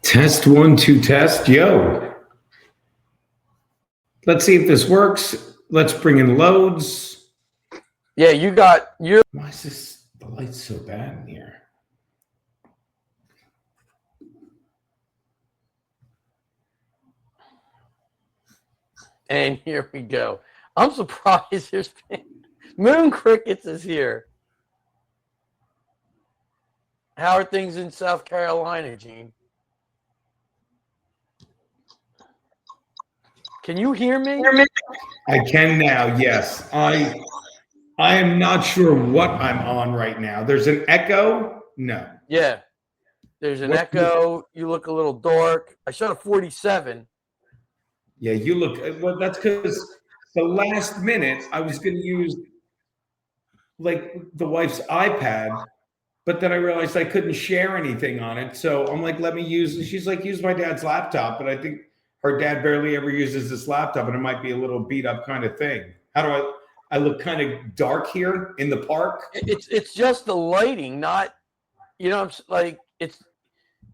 Test 1, 2, test. Yo. Let's see if this works. Let's bring in loads. Yeah, you got your. Why is the light so bad in here? And here we go. I'm surprised there's Moon Crickets is here. How are things in South Carolina, Gene? Can you hear me? I can now, yes. I am not sure what I'm on right now. There's an echo? No. Yeah. There's an echo. You look a little dark. I shot a 47. Yeah, you look, well, that's because the last minute I was going to use like the wife's iPad, but then I realized I couldn't share anything on it. So I'm like, let me use, she's like, use my dad's laptop. But I think her dad barely ever uses this laptop and it might be a little beat up kind of thing. How do I look kind of dark here in the park? It's just the lighting, not, you know, like it's,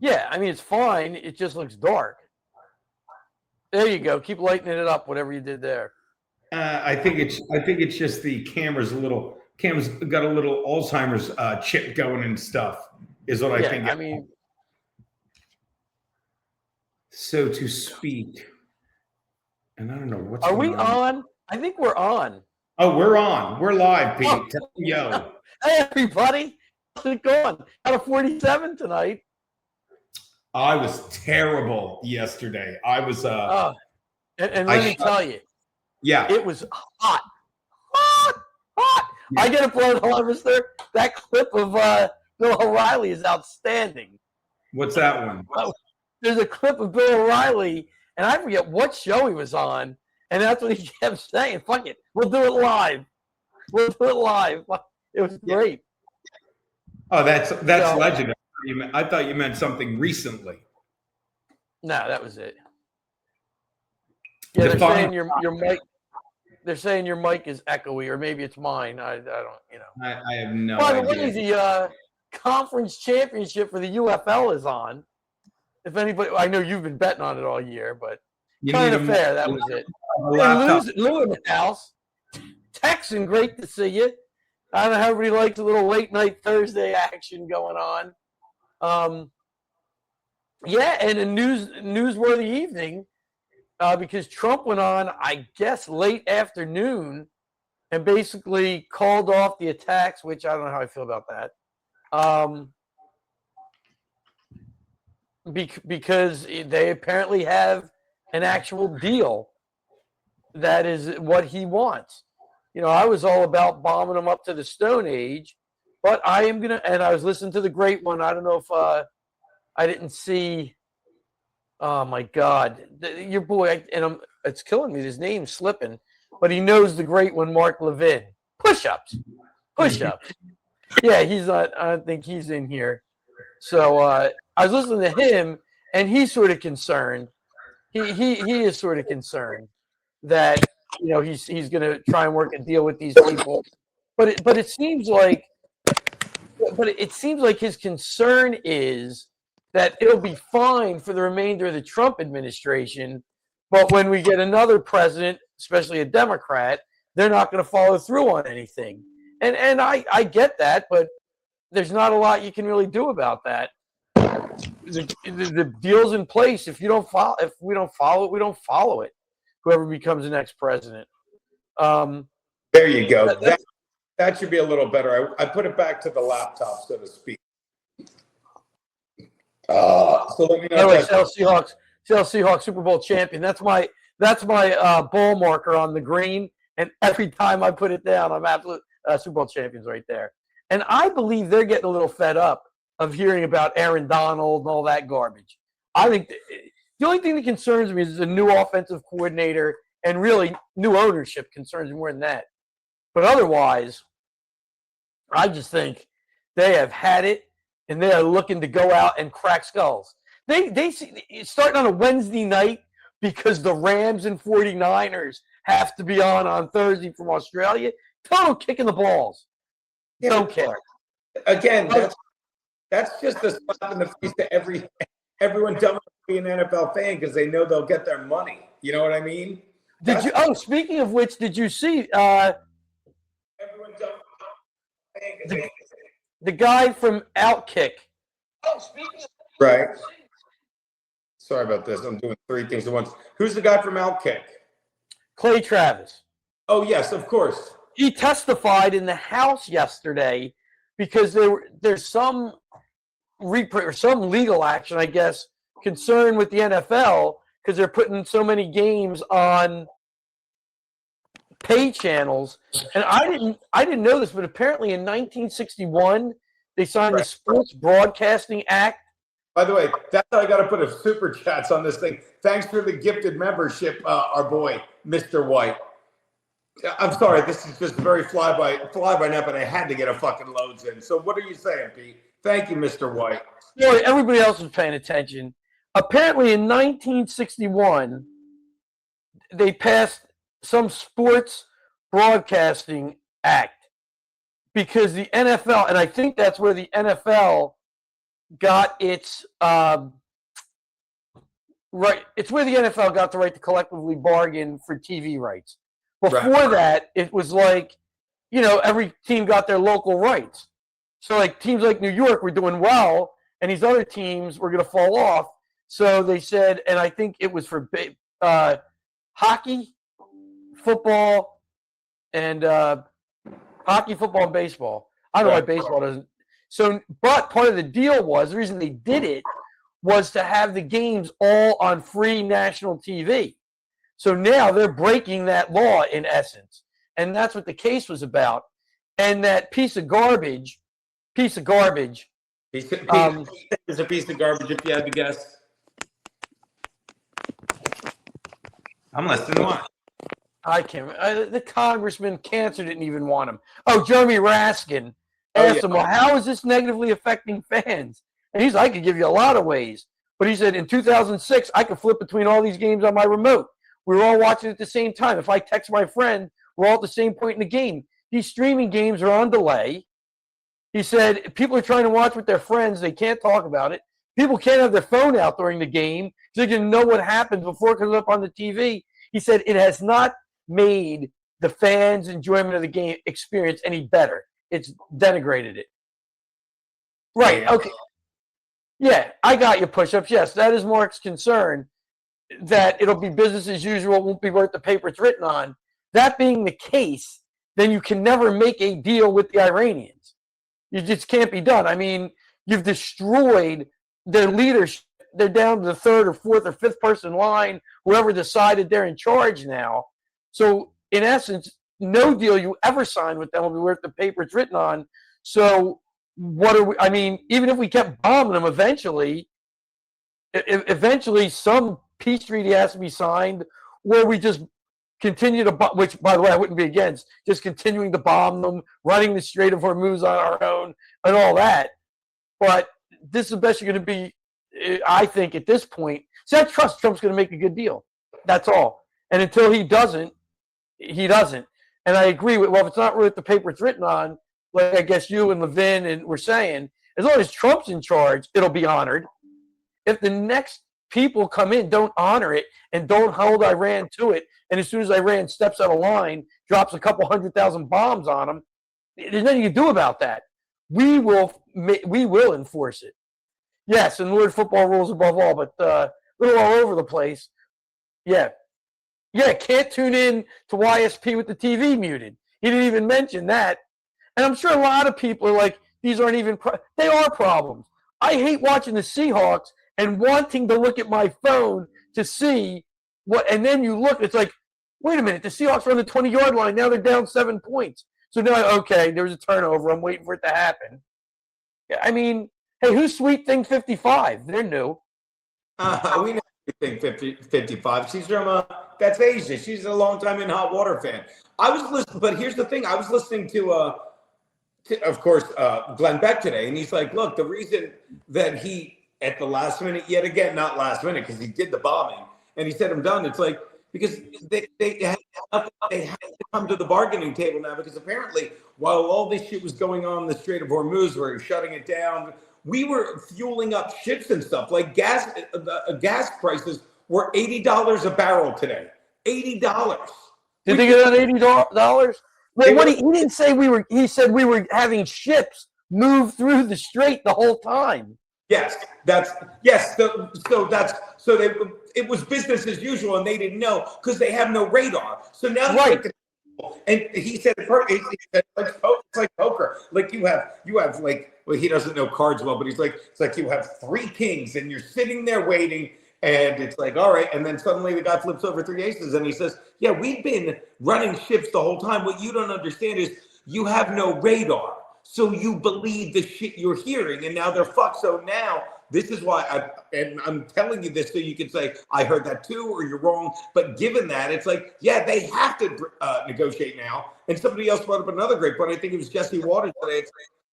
yeah, I mean, it's fine. It just looks dark. There you go. Keep lightening it up, whatever you did there. I think it's just the camera's got a little Alzheimer's chip going and stuff, is what I think. I mean, so to speak. And I don't know what's Are we on? I think we're on. Oh, we're on. We're live, Pete. Oh. Yo. Hey, everybody. How's it going? Out of 47 tonight. I was terrible yesterday. I was and let me tell you. Yeah. It was hot. Yeah. I get a blown harvester. That clip of Bill O'Reilly is outstanding. What's that one? There's a clip of Bill O'Reilly, and I forget what show he was on, and that's what he kept saying. Fuck it. We'll do it live. We'll do it live. It was great. Oh, that's legendary. I thought you meant something recently. No, that was it. Yeah, they're saying your mic. They're saying your mic is echoey, or maybe it's mine. I don't, you know. I have no idea. By the way, the conference championship for the UFL is on. If anybody, I know you've been betting on it all year, but kind of fair. That was it. Lou in the house. Texan, great to see you. I don't know how everybody likes a little late night Thursday action going on. Yeah, and a newsworthy evening because Trump went on, I guess, late afternoon and basically called off the attacks, which I don't know how I feel about that. Because they apparently have an actual deal that is what he wants. You know, I was all about bombing them up to the Stone Age, but I am going to, and I was listening to the great one. I don't know if I didn't see, oh my God, your boy, it's killing me, his name's slipping, but he knows the great one, Mark Levin. Push-ups. Yeah, he's not, I don't think he's in here. So I was listening to him, and he's sort of concerned. He is sort of concerned that, you know, he's going to try and work a deal with these people, but it seems like his concern is that it'll be fine for the remainder of the Trump administration, but when we get another president, especially a Democrat, they're not going to follow through on anything. And I get that, but there's not a lot you can really do about that. The deal's in place. If we don't follow it, we don't follow it. Whoever becomes the next president. There you go. That should be a little better. I put it back to the laptop, so to speak. So let me know. Anyway, Seahawks Super Bowl champion. That's my ball marker on the green. And every time I put it down, I'm absolute Super Bowl champions right there. And I believe they're getting a little fed up of hearing about Aaron Donald and all that garbage. I think the only thing that concerns me is a new offensive coordinator, and really new ownership concerns me more than that. But otherwise, I just think they have had it, and they are looking to go out and crack skulls. It's starting on a Wednesday night because the Rams and 49ers have to be on Thursday from Australia. Total kick in the balls. Yeah, don't care. Again, that's just a slap in the face to everyone don't want to be an NFL fan because they know they'll get their money. You know what I mean? Speaking of which, did you see everyone don't the guy from Outkick? Right. Sorry about this. I'm doing three things at once. Who's the guy from Outkick? Clay Travis. Oh, yes, of course. He testified in the House yesterday because there's some legal action, I guess, concern with the NFL because they're putting so many games on pay channels. And I didn't know this, but apparently in 1961 they signed the Sports Broadcasting Act. By the way, that's how I got to put a super chats on this thing. Thanks for the gifted membership, our boy, Mr. White. I'm sorry, this is just very fly by night, but I had to get a fucking loads in. So what are you saying, Pete? Thank you, Mr. White. Boy, everybody else was paying attention. Apparently in 1961, they passed some Sports Broadcasting Act because the NFL, and I think that's where the NFL got its right. It's where the NFL got the right to collectively bargain for TV rights. Before that, it was like, every team got their local rights. So like teams like New York were doing well, and these other teams were going to fall off. So they said, and I think it was for hockey, football, and baseball. I don't know why baseball doesn't. So, but part of the deal was, the reason they did it was to have the games all on free national TV. So now they're breaking that law in essence. And that's what the case was about. And that piece of garbage. It's a piece of garbage if you had to guess. I'm listening. What? I can't. The congressman, cancer didn't even want him. Oh, Jeremy Raskin asked him, well, how is this negatively affecting fans? And he's like, I could give you a lot of ways. But he said, in 2006, I could flip between all these games on my remote. We were all watching at the same time. If I text my friend, we're all at the same point in the game. These streaming games are on delay. He said, people are trying to watch with their friends. They can't talk about it. People can't have their phone out during the game so they can know what happens before it comes up on the TV. He said, it has not made the fans' enjoyment of the game experience any better. It's denigrated it. Right. Okay. Yeah, I got your push-ups. Yes, that is Mark's concern, that it'll be business as usual. It won't be worth the paper it's written on. That being the case, then you can never make a deal with the Iranians. You just can't be done. I mean, you've destroyed their leadership. They're down to the third or fourth or fifth person line, whoever decided they're in charge now. So, in essence, no deal you ever sign with them will be worth the paper it's written on. So, what are we? I mean, even if we kept bombing them, eventually some peace treaty has to be signed, where we just continue to, which, by the way, I wouldn't be against, just continuing to bomb them, running the Strait of Hormuz on our own, and all that. But this is the best you're going to be, I think, at this point. So I trust Trump's going to make a good deal. That's all. And until he doesn't, he doesn't. And I agree with, well, if it's not worth the paper it's written on, like I guess you and Levin and were saying, as long as Trump's in charge, it'll be honored. If the next people come in, don't honor it, and don't hold Iran to it, and as soon as Iran steps out of line, drops a couple 100,000 bombs on them, there's nothing you can do about that. We will enforce it. Yes, and Lord football rules above all, but a little all over the place. Yeah, can't tune in to YSP with the TV muted. He didn't even mention that. And I'm sure a lot of people are like, these aren't even, they are problems. I hate watching the Seahawks and wanting to look at my phone to see what, and then you look, it's like, wait a minute, the Seahawks are on the 20-yard line. Now they're down 7 points. So now, okay, there was a turnover. I'm waiting for it to happen. Yeah, I mean, hey, who's Sweet Thing 55? They're new. We know Sweet Thing 55. She's from, that's Asia. She's a long time in hot water fan. I was listening, but here's the thing. I was listening to of course, Glenn Beck today, and he's like, look, the reason that he at the last minute, yet again, not last minute, because he did the bombing, and he said, I'm done. It's like, because they have to come to the bargaining table now, because apparently, while all this shit was going on in the Strait of Hormuz, where he's shutting it down, we were fueling up ships and stuff. Like gas prices were $80 a barrel today. $80. Did they get on $80? Well, what he didn't say we were. He said we were having ships move through the strait the whole time. Yes, it was business as usual, and they didn't know because they have no radar. So now, right. And he said, it's like poker. Like you have like, well, he doesn't know cards well, but he's like, it's like you have three kings, and you're sitting there waiting. And it's like, all right. And then suddenly the guy flips over three aces and he says, yeah, we've been running ships the whole time. What you don't understand is you have no radar. So you believe the shit you're hearing. And now they're fucked. So now this is why I'm telling you this so you can say, I heard that too, or you're wrong. But given that, it's like, yeah, they have to negotiate now. And somebody else brought up another great point. I think it was Jesse Waters today.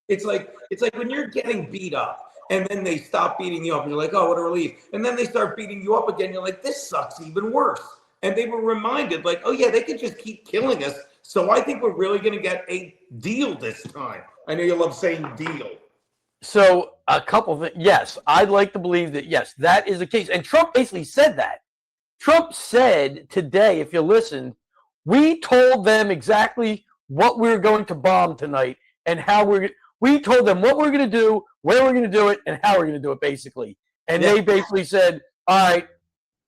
It's like when you're getting beat up. And then they stop beating you up, and you're like, oh, what a relief. And then they start beating you up again. You're like, this sucks even worse. And they were reminded, like, oh, yeah, they could just keep killing us. So I think we're really going to get a deal this time. I know you love saying deal. So a couple of things. Yes, I'd like to believe that, yes, that is the case. And Trump basically said that. Trump said today, if you listen, we told them exactly what we're going to bomb tonight and how we told them what we're going to do, where we're going to do it, and how we're going to do it, basically. And they basically said, all right,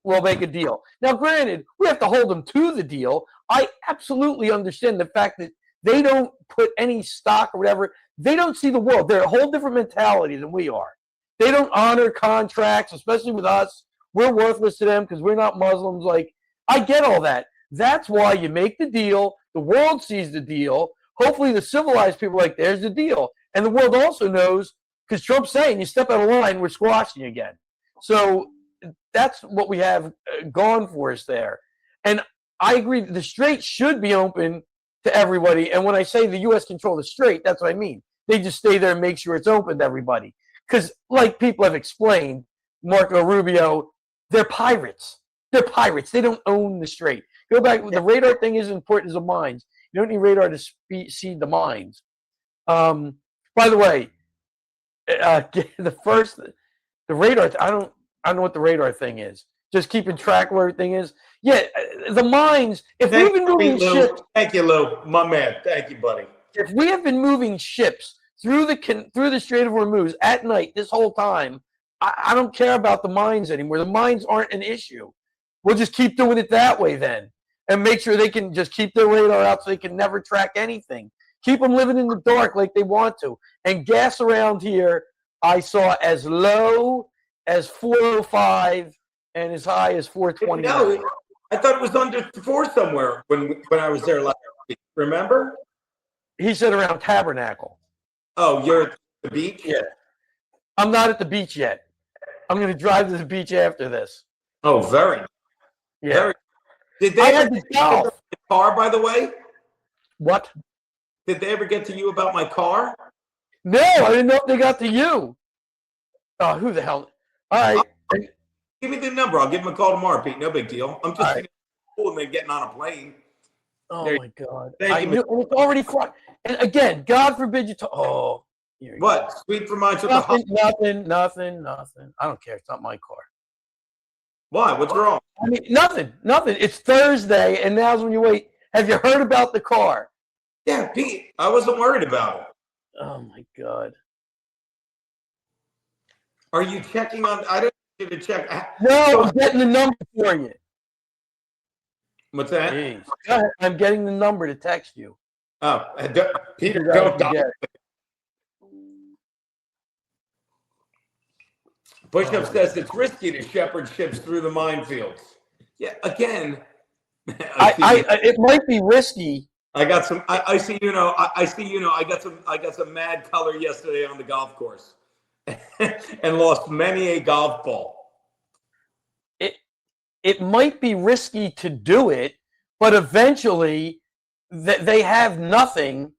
we'll make a deal. Now, granted, we have to hold them to the deal. I absolutely understand the fact that they don't put any stock or whatever. They don't see the world. They're a whole different mentality than we are. They don't honor contracts, especially with us. We're worthless to them because we're not Muslims. Like, I get all that. That's why you make the deal. The world sees the deal. Hopefully the civilized people are like, there's the deal. And the world also knows, because Trump's saying, you step out of line, we're squashing you again. So that's what we have gone for us there. And I agree, the strait should be open to everybody. And when I say the U.S. control the strait, that's what I mean. They just stay there and make sure it's open to everybody. Because like people have explained, Marco Rubio, they're pirates. They're pirates. They don't own the strait. Go back, the radar thing is important as the mines. You don't need radar to seed the mines. By the way, the radar. I don't know what the radar thing is. Just keeping track of where everything is. Yeah, the mines. If we've been moving ships, thank you, Lou, my man. Thank you, buddy. If we have been moving ships through the Strait of Hormuz at night this whole time, I don't care about the mines anymore. The mines aren't an issue. We'll just keep doing it that way then, and make sure they can just keep their radar out so they can never track anything. Keep them living in the dark like they want to. And gas around here, I saw as low as 405 and as high as 420. No, I thought it was under 4 somewhere when I was there last week. Remember? He said around Tabernacle. Oh, you're at the beach? Yeah. I'm not at the beach yet. I'm going to drive to the beach after this. Oh, very. Yeah. Very. Did they ever get you about my car, by the way? What? Did they ever get to you about my car? No, I didn't know if they got to you. Oh, who the hell? All right. Give me the number. I'll give them a call tomorrow, Pete. No big deal. I'm just cool and they're getting on a plane. Oh, my God. Thank you. It's already far. And again, God forbid you talk. Oh. What? Sweet for mine. Nothing. I don't care. It's not my car. Why? What's wrong? I mean, nothing. It's Thursday, and now's when you wait. Have you heard about the car? Yeah, Pete. I wasn't worried about it. Oh, my God. Are you checking on? I don't need you to check. No, I'm getting the number for you. What's that? Jeez. Go ahead. I'm getting the number to text you. Oh, Peter, don't. Push-Up says it's risky to shepherd ships through the minefields. Yeah, again. It might be risky. I got some. I see. I see. I got some mad color yesterday on the golf course, and lost many a golf ball. It might be risky to do it, but eventually, they have nothing.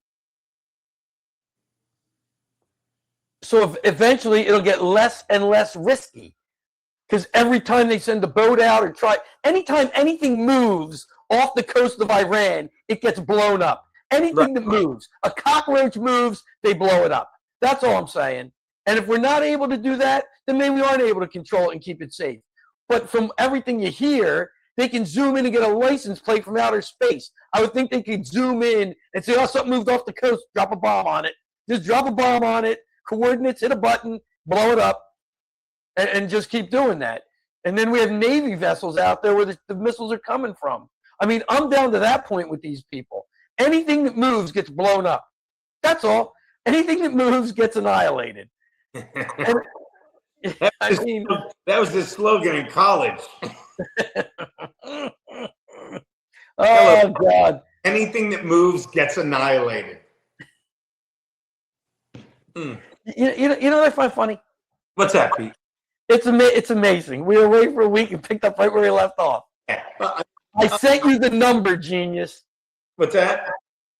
So eventually it'll get less and less risky. Because every time they send a boat out or anytime anything moves off the coast of Iran, it gets blown up. Anything that moves, a cockroach moves, they blow it up. That's all I'm saying. And if we're not able to do that, then maybe we aren't able to control it and keep it safe. But from everything you hear, they can zoom in and get a license plate from outer space. I would think they could zoom in and say, oh, something moved off the coast, drop a bomb on it. Just drop a bomb on it, coordinates, hit a button, blow it up. And just keep doing that. And then we have Navy vessels out there where the missiles are coming from. I mean, I'm down to that point with these people. Anything that moves gets blown up. That's all. Anything that moves gets annihilated. And, that was the slogan in college. Oh, God. Anything that moves gets annihilated. You know what I find funny? What's that, Pete? It's amazing. We were away for a week and picked up right where we left off. I sent you the number, genius. What's that?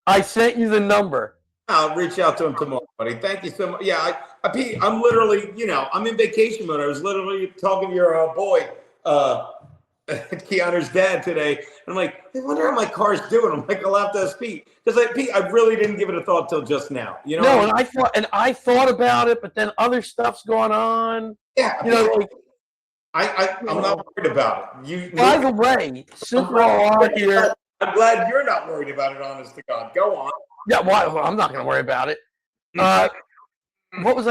I sent you the number. I'll reach out to him tomorrow, buddy. Thank you so much. Yeah, Pete, I'm literally, I'm in vacation mode. I was literally talking to your boy, Keanu's dad today. And I'm like, I wonder how my car's doing. I'm like, I'll have to ask Pete. Because Pete, I really didn't give it a thought till just now. You know? No, I thought about it, but then other stuff's going on. Yeah. I'm not worried about it. By the way, since we're all out here, I'm glad you're not worried about it, honest to God. Go on. Yeah, well, I'm not going to worry about it. What was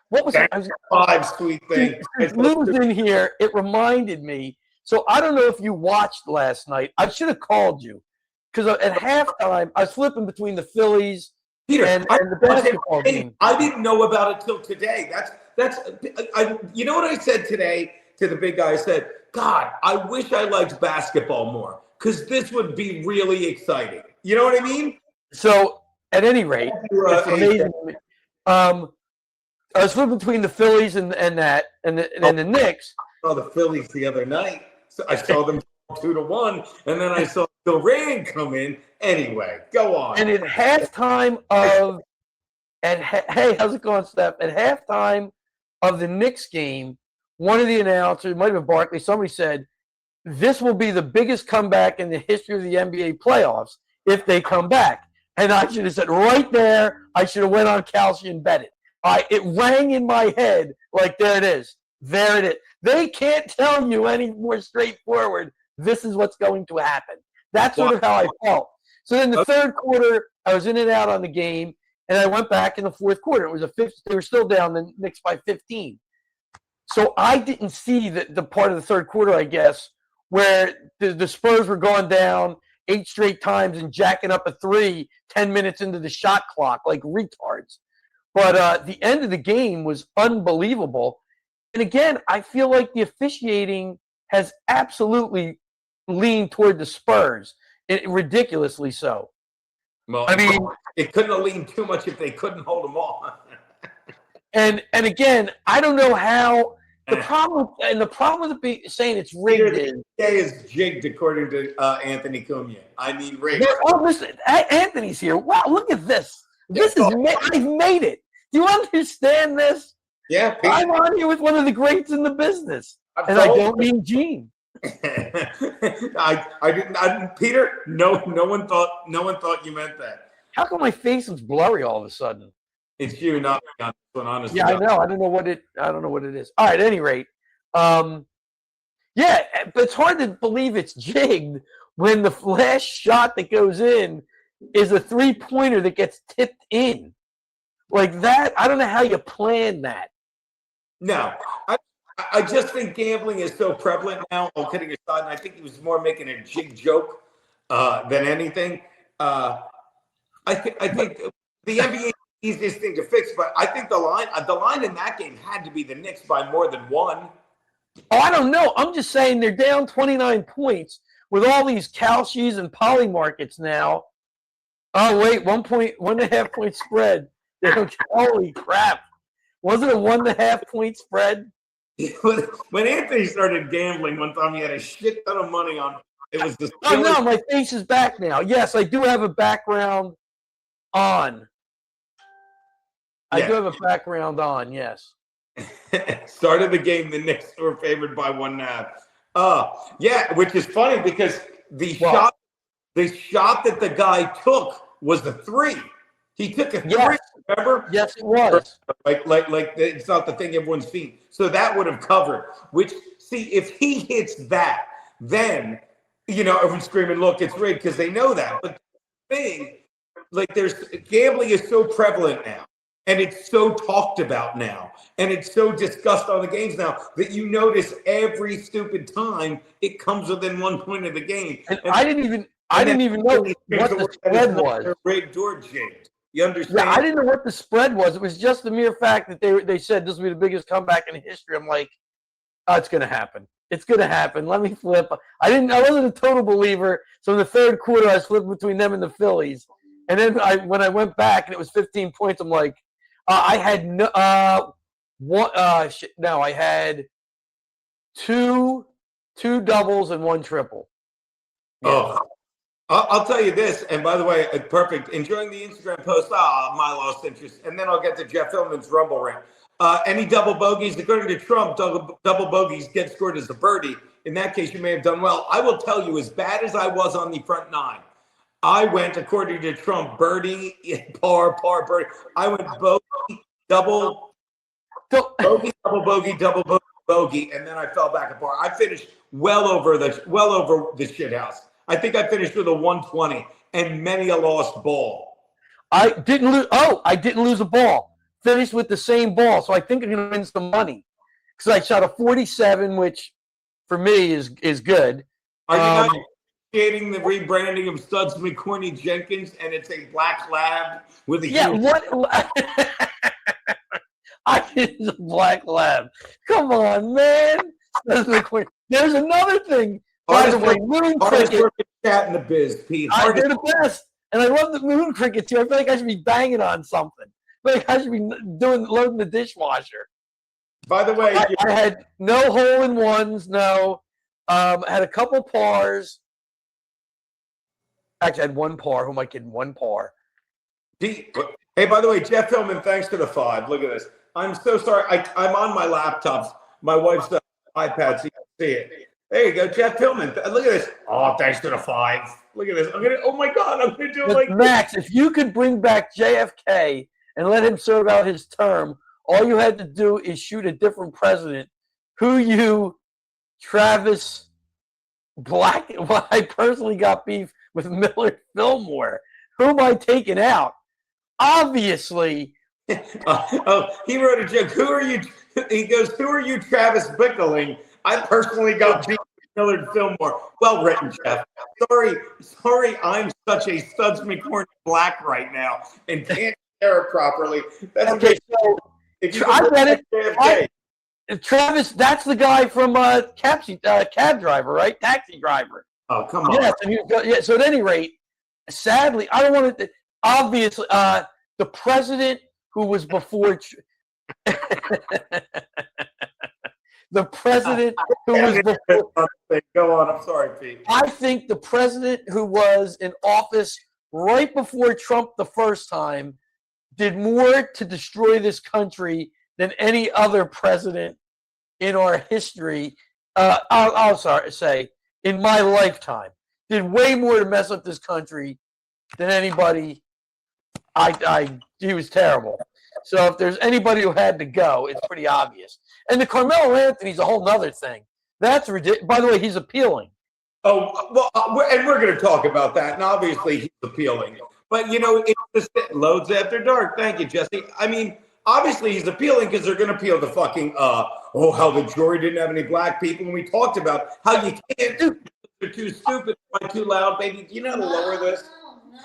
what was five sweet thing? Lou's in here. It reminded me. So I don't know if you watched last night. I should have called you because at halftime I was flipping between the Phillies and the basketball game. I didn't know about it till today. You know what I said today to the big guy? I said, God, I wish I liked basketball more because this would be really exciting. You know what I mean? So at any rate, it's amazing. I was flipping between the Phillies and the Knicks. I saw the Phillies the other night. So I saw them 2-1, and then I saw the rain come in. Anyway, go on. And at halftime hey, how's it going, Steph? At halftime of the Knicks game, one of the announcers, it might have been Barkley, somebody said, this will be the biggest comeback in the history of the NBA playoffs if they come back. And I should have said right there, I should have went on Kalshi and bet it. It rang in my head like, there it is. There it is. They can't tell you any more straightforward. This is what's going to happen. That's sort of how I felt. So then the third quarter, I was in and out on the game, and I went back in the fourth quarter. It was they were still down the Knicks by 15. So I didn't see the part of the third quarter, I guess, where the Spurs were going down 8 straight times and jacking up a 3 10 minutes into the shot clock like retards. But the end of the game was unbelievable. And again, I feel like the officiating has absolutely leaned toward the Spurs, ridiculously so. Well, I mean, it couldn't have leaned too much if they couldn't hold them on. and again, I don't know how the problem with it saying it's rigged is jigged according to Anthony Cumia. I mean, rigged. Oh, listen, Anthony's here. Wow, look at this. I've made it. Do you understand this? Yeah, Pete. I'm on here with one of the greats in the business, and I don't mean Gene. I didn't, Peter. No one thought you meant that. How come my face is blurry all of a sudden? It's you, not me, on this one, honestly. Yeah, I know. I don't know what it is. All right. At any rate, yeah, but it's hard to believe it's jigged when the last shot that goes in is a 3-pointer that gets tipped in. Like that, I don't know how you plan that. No, I just think gambling is so prevalent now. All kidding aside, and I think he was more making a jig joke than anything. I think the NBA is the easiest thing to fix, but I think the line in that game had to be the Knicks by more than 1. Oh, I don't know. I'm just saying they're down 29 points with all these Kalshis and Poly markets now. Oh wait, 1.5 point spread. Holy crap! Was it a 1.5 point spread? When Anthony started gambling one time, he had a shit ton of money on. It was the. Oh no, my face is back now. Yes, I do have a background on. I do have a background on, yes. Start of the game, the Knicks were favored by 1.5. Yeah, which is funny because the shot that the guy took was the 3. He took a 3, remember? Yes, it was. Like it's not the thing everyone's seen. So that would have covered. Which, see, if he hits that, then, everyone's screaming, look, it's rigged, because they know that. But the thing, gambling is so prevalent now, and it's so talked about now, and it's so discussed on the games now that you notice every stupid time it comes within 1 point of the game. And I didn't even know what the spread was. Rigged or jigged. You understand? Yeah, I didn't know what the spread was. It was just the mere fact that they said this will be the biggest comeback in history. I'm like, oh, it's going to happen. It's going to happen. Let me flip. I wasn't a total believer. So in the third quarter, I was flipping between them and the Phillies. And then when I went back and it was 15 points, I'm like, I had I had two doubles and 1 triple. Yeah. Oh. I'll tell you this, and by the way, perfect. Enjoying the Instagram post. My lost interest. And then I'll get to Jeff Hillman's Rumble rant. Any double bogeys, according to Trump, double bogeys get scored as a birdie. In that case, you may have done well. I will tell you, as bad as I was on the front 9, I went, according to Trump, birdie, par, birdie. I went bogey, double, bogey, double bogey, double bogey, and then I fell back at par. I finished well over the shit house. I think I finished with a 120 and many a lost ball. I didn't lose. Oh, I didn't lose a ball. Finished with the same ball, so I think I'm going to win some money because I shot a 47, which for me is good. Are you not appreciating the rebranding of Studs McCorney Jenkins, and it's a black lab with a huge... what? I it's a black lab. Come on, man. There's another thing. By the way, moon cricket. Chat in the biz, Pete. They're the best, and I love the moon cricket too. I feel like I should be banging on something. I feel like I should be loading the dishwasher. By the way, I had no hole-in-ones. No, I had a couple pars. Actually, I had 1 par. Who am I kidding? 1 par. Pete, hey, by the way, Jeff Hillman, thanks to the 5. Look at this. I'm so sorry. I'm on my laptops. My wife's iPad, so you can see it. There you go, Jeff Hillman. Look at this. Oh, thanks to the 5. Look at this. Oh my God, I'm gonna do it like Max. This. If you could bring back JFK and let him serve out his term, all you had to do is shoot a different president. Travis Black. Well, I personally got beef with Millard Fillmore. Who am I taking out? Obviously. He wrote a joke. Who are you? He goes, who are you, Travis Bickling? I personally got beat with Millard Fillmore. Well written, Jeff. Sorry, I'm such a Studs McCorney Black right now and can't share it properly. That's okay. So I get it. Travis, that's the guy from cab driver, right? Taxi driver. Oh, come on. Yes, so at any rate, sadly, I don't want to. Obviously, the president who was before. The president who was before. Go on. I'm sorry, Pete. I think the president who was in office right before Trump the first time did more to destroy this country than any other president in our history. I'll say in my lifetime, did way more to mess up this country than anybody. He was terrible. So if there's anybody who had to go, it's pretty obvious. And the Karmelo Anthony's a whole nother thing. That's ridiculous. By the way, he's appealing. Oh, well, and we're going to talk about that. And obviously, he's appealing. But, it's the loads after dark. Thank you, Jesse. I mean, obviously, he's appealing because they're going to appeal to fucking, how the jury didn't have any black people. And we talked about how you can't do it. They're too stupid, too loud. Baby, do you know how to lower this?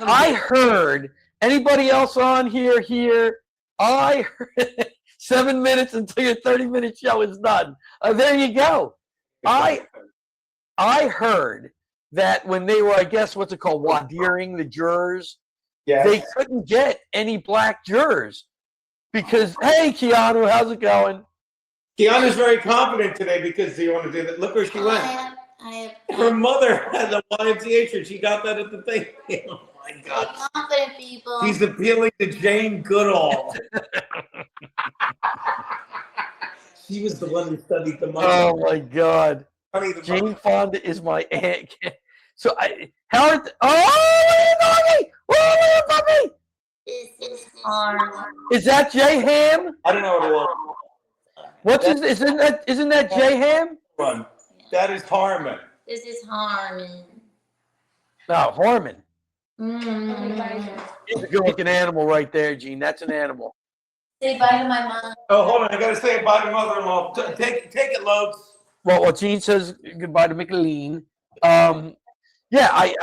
I heard, anybody else on here? I heard 7 minutes until your 30-minute show is done. There you go. I heard that when they were, I guess, what's it called, wadeering the jurors, they couldn't get any black jurors because, hey, Keanu, how's it going? Keanu's very confident today because you want to do that. Look where she went. Her mother had the YMCA shirt. She got that at the thing. my Stay God. confident, people. He's appealing to Jane Goodall. She was the one who studied the monkey. Oh my God. Honey, the Jane monkey. Fonda is my aunt. So Howard. Oh, doggy! Oh, puppy! This is hard. Is that Jay Ham? I don't know what it was. What's his? Isn't that Jay Ham? One. That is Harmon. This is Harmon. No, Harmon. Mm. He's a good-looking animal right there, Gene. That's an animal. Say bye to my mom. Oh, hold on. I got to say bye to mother-in-law. Take it, Loads. Well, Gene says goodbye to Micheline. Yeah,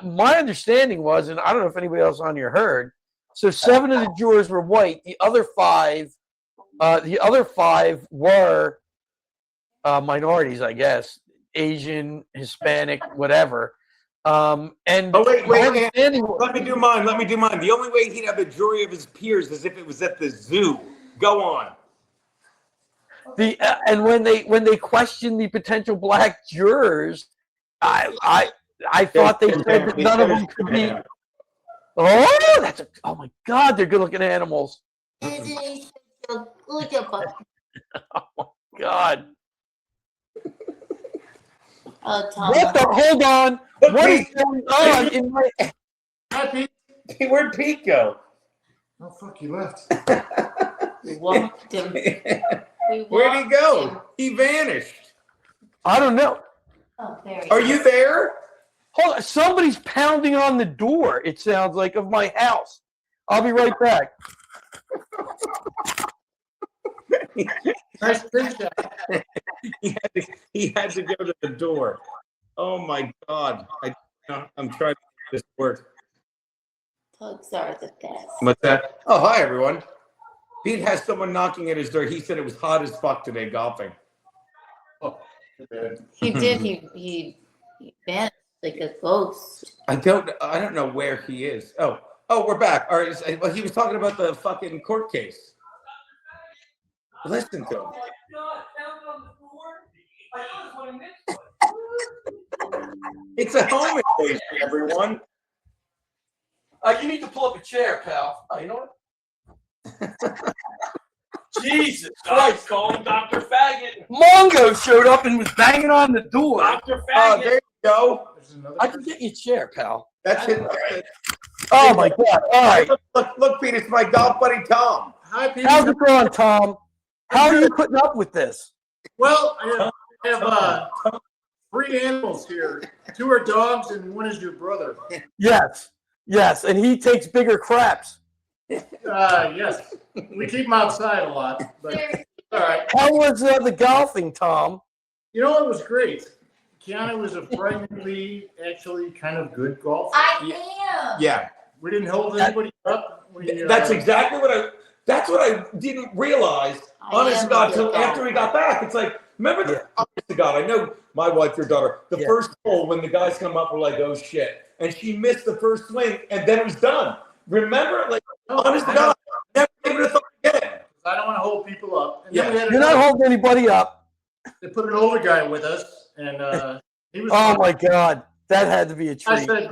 my understanding was, and I don't know if anybody else on here heard. So 7 of the jurors were white. The other 5 were minorities, I guess, Asian, Hispanic, whatever. And wait. was, Let me do mine. The only way he'd have a jury of his peers is if it was at the zoo. Go on. And when they questioned the potential black jurors, I thought they said that none of them could be. Oh my God, they're good looking animals. Oh, Oh my God. Tom. What the? Hold on. What is going on in my? Where'd Pete go? Oh, fuck, he left. We walked him. Where'd he go? He vanished. I don't know. Oh, there he Are is. you there? Hold on. Somebody's pounding on the door. It sounds like of my house. I'll be right back. Nice picture. He had to go to the door. Oh my God! I'm trying to make this work. Pugs are the best. What's that? Oh, hi everyone. Pete has someone knocking at his door. He said it was hot as fuck today golfing. Oh, bad. He did. He vanished like a ghost. I don't know where he is. Oh, we're back. All right. Well, he was talking about the fucking court case. Listen to him. It's a home invasion, everyone. You need to pull up a chair, pal. You know what? Jesus Christ. Call him Dr. Faggot. Mongo showed up and was banging on the door. Dr. Oh, Faggot. there you go. There's another I can get you a chair, pal. That's it. Oh my God. All right. Look, Pete, it's my golf buddy Tom. Hi, Pete. How's it going, Tom? How are you putting up with this? Well, I have 3 animals here. 2 are dogs and 1 is your brother. Yes, and he takes bigger craps. Yes. We keep him outside a lot, but all right. How was the golfing, Tom? You know, it was great. Kiana was a frighteningly, actually kind of good golfer. I am. Yeah. We didn't hold anybody up. That's exactly what I didn't realize. Honest to God, till after we got back, it's like, remember honest to God, I know my wife, your daughter, the first hole when the guys come up, we're like, oh shit. And she missed the first swing and then it was done. Remember? Like, honest to God, never give it a thought again. I don't want to hold people up. And Yeah. then we had You're not holding anybody up. They put an older guy with us, and he was. Oh my God, that had to be a I treat. said,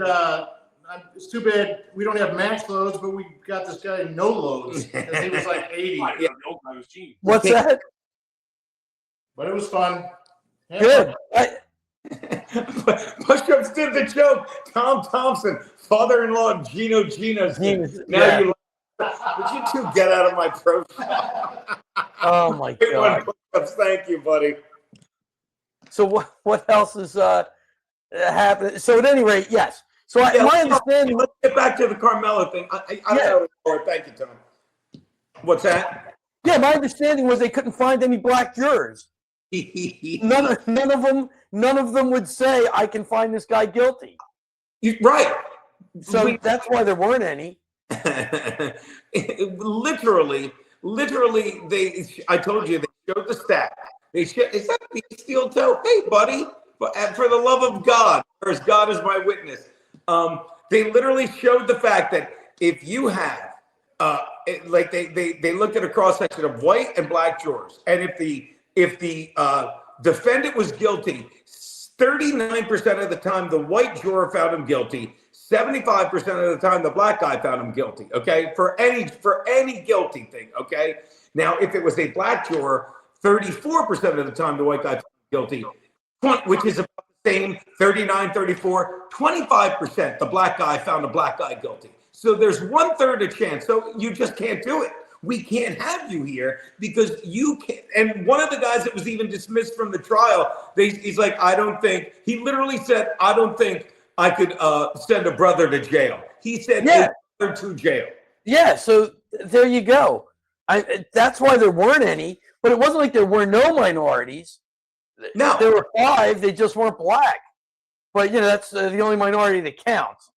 it's too bad we don't have max loads, but we got this guy no loads because he was like 80. Yeah, no, I was cheap. What's that? But it was fun. Yeah. Good. Push-ups did the joke. Tom Thompson, father-in-law of Gino Gino's. Now you. Would you two get out of my profile? Oh my God. Push-ups, thank you, buddy. So what else is happening? So at any rate, yes. So my understanding. Let's get back to the Karmelo thing. I don't know. Thank you, Tom. What's that? Yeah, my understanding was they couldn't find any black jurors. None of them would say, I can find this guy guilty. Right. So that's why there weren't any. literally, I told you, they showed the stat. Is that the steel toe? Hey, buddy, but for the love of God, or as God is my witness, they literally showed the fact that if you have, they looked at a cross section of white and black jurors, and if the defendant was guilty, 39% of the time, the white juror found him guilty. 75% of the time, the black guy found him guilty. Okay, for any guilty thing. Okay. Now, if it was a black juror, 34% of the time, the white guy found him guilty, which is about the same. 39, 34, 25%. The black guy found a black guy guilty. So there's 1/3 a chance. So you just can't do it. We can't have you here because you can't. And one of the guys that was even dismissed from the trial, he's like, I don't think, he literally said, I don't think I could send a brother to jail. He said, yeah, a brother to jail. Yeah, so there you go. That's why there weren't any, but it wasn't like there were no minorities. No. There were 5, they just weren't black. But, that's the only minority that counts.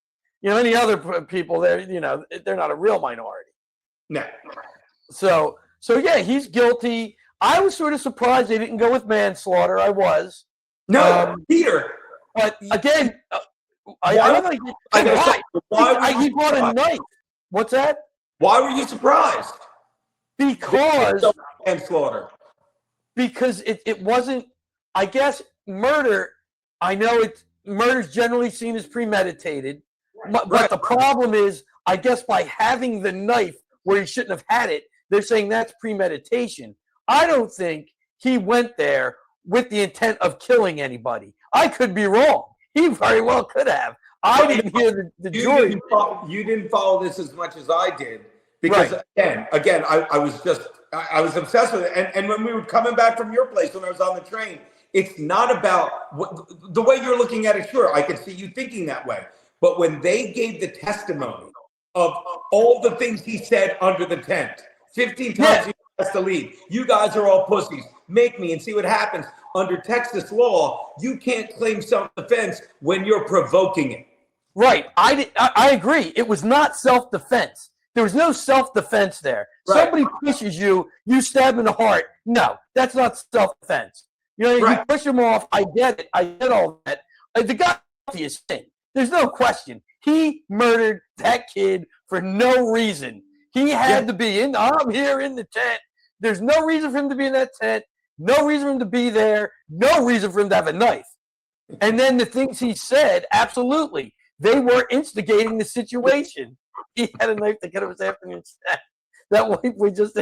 Any other people there, they're not a real minority. No. So yeah, he's guilty. I was sort of surprised they didn't go with manslaughter. I was. No, Peter. But again, I don't think he brought a knife. What's that? Why were you surprised? Because manslaughter. Because it wasn't, I guess, murder. I know murder's generally seen as premeditated, but the problem is, I guess by having the knife where he shouldn't have had it, they're saying that's premeditation. I don't think he went there with the intent of killing anybody. I could be wrong. He very well could have. I didn't hear the jury. You didn't follow this as much as I did because again, I was obsessed with it. And when we were coming back from your place when I was on the train, it's not about the way you're looking at it. Sure, I could see you thinking that way. But when they gave the testimony of all the things he said under the tent, 15 times he has to leave. You guys are all pussies. Make me and see what happens. Under Texas law, you can't claim self-defense when you're provoking it. Right. I agree. It was not self-defense. There was no self-defense there. Right. Somebody pushes you, you stab in the heart. No, that's not self-defense. You push him off. I get it. I get all that. The guy is sin. There's no question. He murdered that kid for no reason. He had to be I'm here in the tent. There's no reason for him to be in that tent. No reason for him to be there. No reason for him to have a knife. And then the things he said, absolutely. They were instigating the situation. He had a knife to get him his afternoon snack. That way we just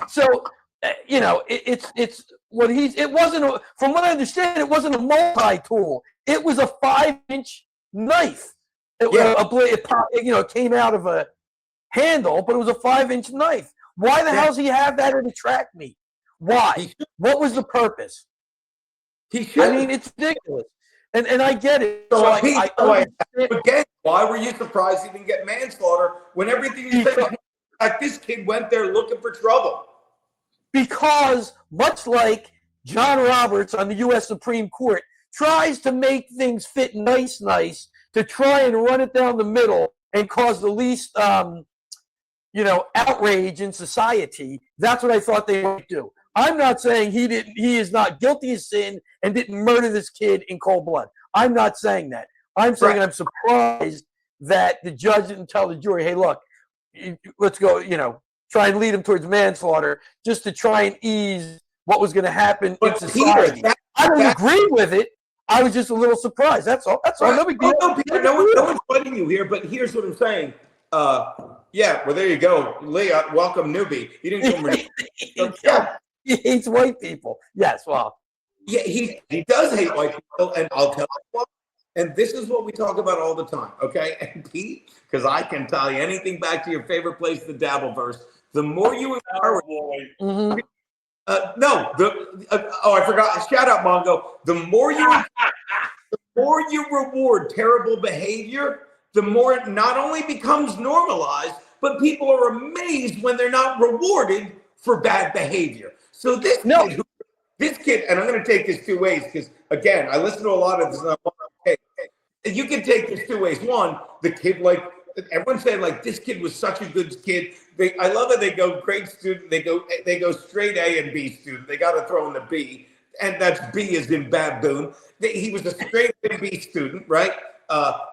So, it's what it wasn't, from what I understand, it wasn't a multi-tool. It was a 5-inch knife. It came out of a handle, but it was a 5-inch knife. Why the hell does he have that at a track meet? Why? What was the purpose? It's ridiculous. And I get it. So again, why were you surprised he didn't get manslaughter when everything you said, like this kid went there looking for trouble? Because much like John Roberts on the U.S. Supreme Court tries to make things fit nice to try and run it down the middle and cause the least, outrage in society. That's what I thought they would do. I'm not saying he is not guilty of sin and didn't murder this kid in cold blood. I'm not saying that. I'm saying I'm surprised that the judge didn't tell the jury, hey, look, let's go, try and lead him towards manslaughter just to try and ease what was going to happen in society. Peter, I don't agree with it. I was just a little surprised. That's all. That's all. No big deal. No, Peter, no one's fighting you here, but here's what I'm saying. Well, there you go. Leah, welcome, newbie. He didn't come He hates white people. Yes, well. Yeah, he does hate white people, and I'll tell you what. And this is what we talk about all the time, okay? And Pete, because I can tell you anything back to your favorite place, the Dabbleverse, the more you encourage. I forgot. Shout out, Mongo. The more you reward terrible behavior, the more it not only becomes normalized, but people are amazed when they're not rewarded for bad behavior. So this kid, and I'm going to take this 2 ways because, again, I listen to a lot of this. And you can take this 2 ways. One, the kid, everyone said, this kid was such a good kid. I love it. They go great student. They go straight A and B student. They got to throw in the B, and that's B as in baboon. He was a straight A and B student, right?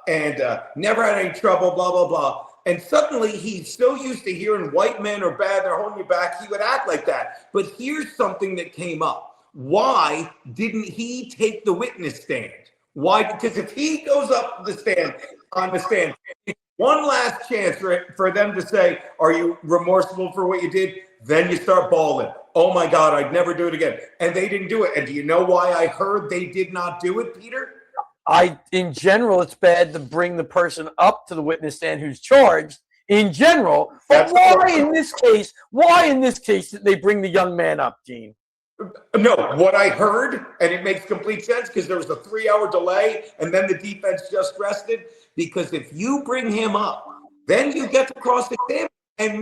And never had any trouble, blah, blah, blah. And suddenly he's so used to hearing white men are bad, they're holding you back, he would act like that. But here's something that came up. why didn't he take the witness stand? Why? Because if he goes up the stand, on the stand, one last chance for them to say, are you remorseful for what you did? Then you start bawling. Oh my God, I'd never do it again. And they didn't do it. And do you know why I heard they did not do it, Peter? In general, it's bad to bring the person up to the witness stand who's charged in general. But why in this case did they bring the young man up, Gene? No, what I heard, and it makes complete sense because there was a 3-hour delay and then the defense just rested. Because if you bring him up, then you get to cross-examine. And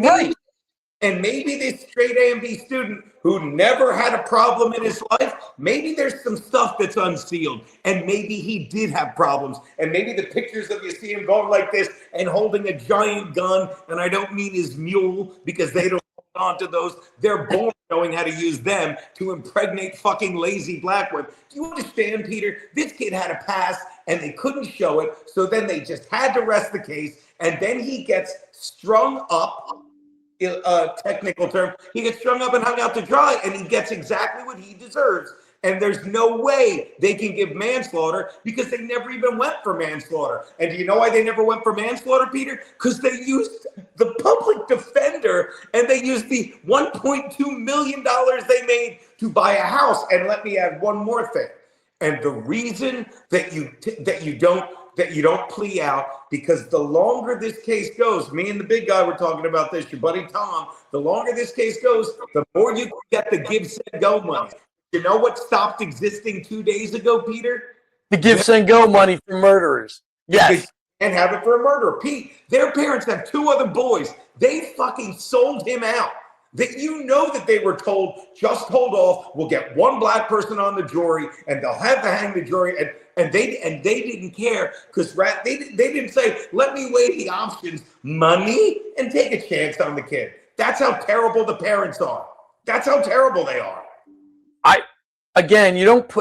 maybe this straight A and B student who never had a problem in his life, maybe there's some stuff that's unsealed. And maybe he did have problems. And maybe the pictures of you see him going like this and holding a giant gun, and I don't mean his mule because they don't hold on to those. They're born knowing how to use them to impregnate fucking lazy black women. Do you understand, Peter? This kid had a pass and they couldn't show it. So then they just had to rest the case. And then he gets strung up. Technical term, he gets strung up and hung out to dry, and he gets exactly what he deserves. And there's no way they can give manslaughter because they never even went for manslaughter. And do you know why they never went for manslaughter, Peter? Because they used the public defender and they used the $1.2 million they made to buy a house. And let me add one more thing. And the reason that you don't plea out, because the longer this case goes, me and the big guy were talking about this, your buddy Tom, the longer this case goes, the more you get the give, send, go money. You know what stopped existing 2 days ago, Peter? The give, send, go money for murderers. Yes. And have it for a murderer. Pete, their parents have 2 other boys. They fucking sold him out. That you know that they were told, just hold off, we'll get one black person on the jury and they'll have to hang the jury. And they didn't care because they didn't say, let me weigh the options, money, and take a chance on the kid. That's how terrible the parents are. That's how terrible they are.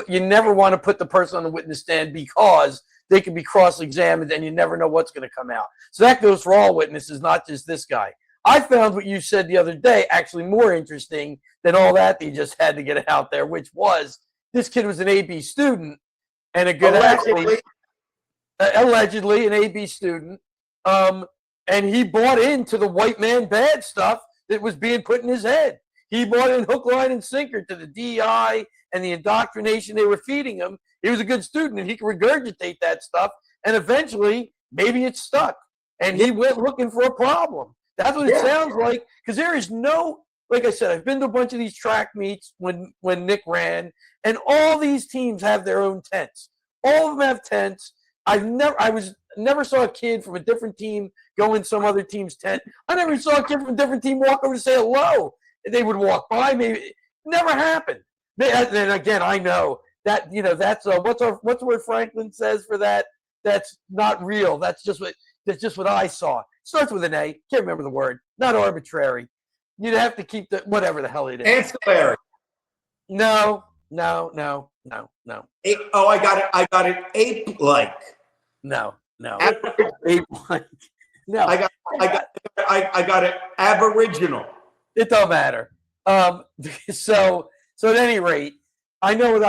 You never want to put the person on the witness stand because they can be cross-examined and you never know what's going to come out. So that goes for all witnesses, not just this guy. I found what you said the other day actually more interesting than all that you just had to get out there, which was this kid was an AB student and a good athlete, allegedly an AB student, and he bought into the white man bad stuff that was being put in his head. He bought in hook, line, and sinker to the DEI and the indoctrination they were feeding him. He was a good student, and he could regurgitate that stuff, and eventually, maybe it stuck, and he went looking for a problem. That's what it sounds like, because there is no, like I said, I've been to a bunch of these track meets when Nick ran, and all these teams have their own tents. All of them have tents. I never saw a kid from a different team go in some other team's tent. I never saw a kid from a different team walk over to say hello. They would walk by, maybe. It never happened. Then again, I know that, that's what's the word Franklin says for that? That's not real. That's just what I saw. Starts with an A. Can't remember the word. Not arbitrary. You'd have to keep the whatever the hell it is. Ancillary. No. Oh, I got it. Ape-like. No. Ape-like. No. I got it. Aboriginal. It don't matter. So at any rate, I know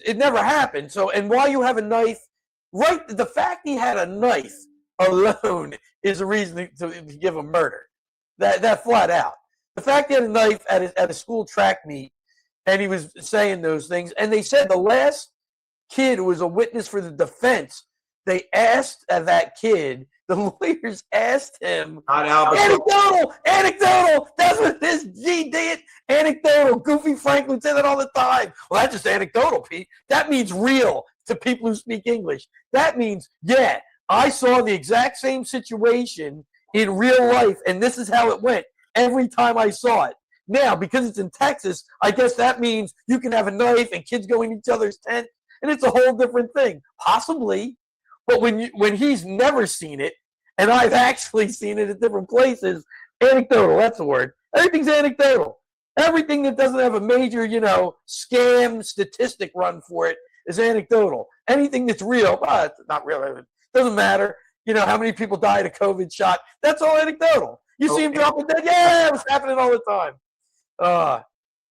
it never happened. So, and while you have a knife, right? The fact he had a knife alone is a reason to give him murder. That flat out. The fact he had a knife at a school track meet, and he was saying those things, and they said the last kid who was a witness for the defense, they asked that kid, the lawyers asked him, anecdotal, that's what this G did, anecdotal. Goofy Franklin said that all the time. Well, that's just anecdotal, Pete. That means real to people who speak English. That means, yeah, I saw the exact same situation in real life, and this is how it went every time I saw it. Now, because it's in Texas, I guess that means you can have a knife and kids go in each other's tent, and it's a whole different thing. Possibly. But when he's never seen it, and I've actually seen it at different places, anecdotal, that's the word. Everything's anecdotal. Everything that doesn't have a major, scam statistic run for it is anecdotal. Anything that's real, it's not real. It doesn't matter. How many people died of COVID shot. That's all anecdotal. You see him dropping dead? Yeah, it was happening all the time.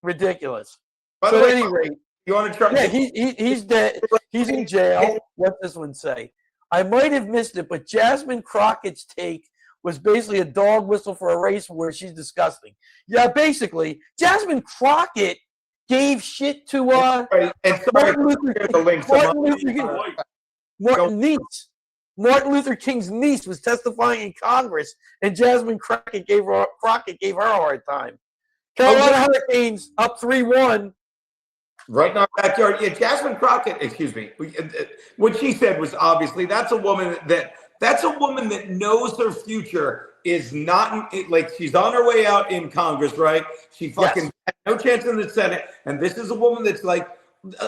Ridiculous. By the So way, at any rate, You want to try? Yeah, he's dead. He's in jail. What's this one say? I might have missed it, but Jasmine Crockett's take was basically a dog whistle for a race where she's disgusting. Yeah, basically, Jasmine Crockett gave shit to And Martin Luther the links. Martin Luther King's niece was testifying in Congress, and Jasmine Crockett gave her a hard time. Carolina Hurricanes up 3-1. Right in our backyard. Yeah, Jasmine Crockett, excuse me. What she said was obviously that's a woman that knows her future is not like she's on her way out in Congress, right? She fucking had no chance in the Senate. And this is a woman that's like,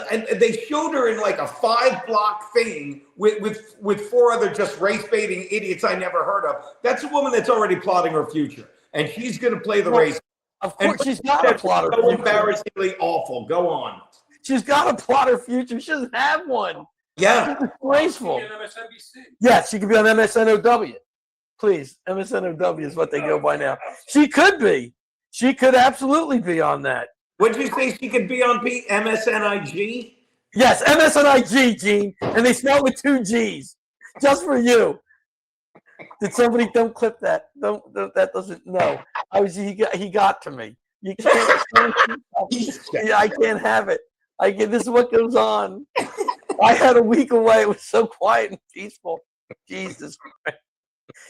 and they showed her in like a 5-block thing with 4 other just race-baiting idiots I never heard of. That's a woman that's already plotting her future. And she's going to play the race. Of course, she's got a plotter. So embarrassingly awful. Go on. She's got a plotter future. She doesn't have one. Yeah. She's disgraceful. Yes, she could be on MSNOW. Please, MSNOW is what they go by now. She could be. She could absolutely be on that. What did you say she could be on, Pete? MSNIG? Yes, MSNIG, Gene. And they spell it with 2 G's. Just for you. Did somebody don't clip that? Don't that doesn't no. He got to me. You can't I can't have it. This is what goes on. I had a week away. It was so quiet and peaceful. Jesus Christ.